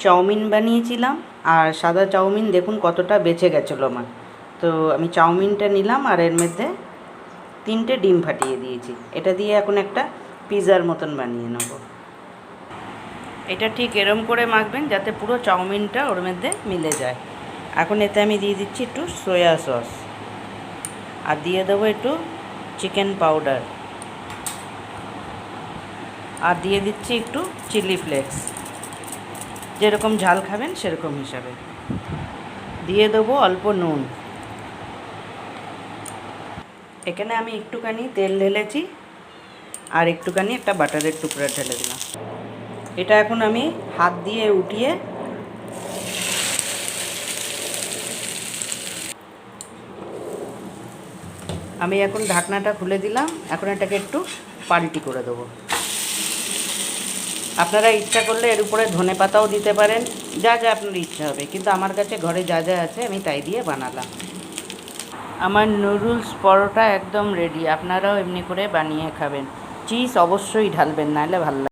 Chowmein বানিয়েছিলাম, আর সাদা chowmein দেখুন কতটা বেঁচে গেছিলো আমার। তো আমি চাউমিনটা নিলাম আর এর মধ্যে 3টে ডিম ফাটিয়ে দিয়েছি। এটা দিয়ে এখন একটা পিৎজার মতন বানিয়ে নেব। এটা ঠিক এরম করে মাখবেন যাতে পুরো চাউমিনটা ওর মধ্যে মিলে যায়। এখন এতে আমি দিয়ে দিচ্ছি একটু সয়া সস, আর দিয়ে দেবো একটু চিকেন পাউডার, আর দিয়ে দিচ্ছি একটু চিলি ফ্লেক্স, যেরকম ঝাল খাবেন সেরকম হিসাবে। দিয়ে দেবো অল্প নুন। এখানে আমি একটুখানি তেল ঢেলেছি, আর একটুখানি একটা বাটারের টুকরা ঢেলে দিলাম। এটা এখন আমি হাত দিয়ে উঠিয়ে আমি এখন ঢাকনাটা খুলে দিলাম। এখন এটাকে একটু পাল্টি করে দেবো। আপনারা ইচ্ছা করলে এর উপরে ধনেপাতাও দিতে পারেন, যা যা আপনার ইচ্ছা হবে, কিন্তু আমার কাছে ঘরে যা যা আছে আমি তাই দিয়ে বানালাম। আমার নুডলস পরোটা একদম রেডি। আপনারাও এমনি করে বানিয়ে খাবেন। চিজ অবশ্যই ঢালবেন, নাহলে ভালো লাগবে।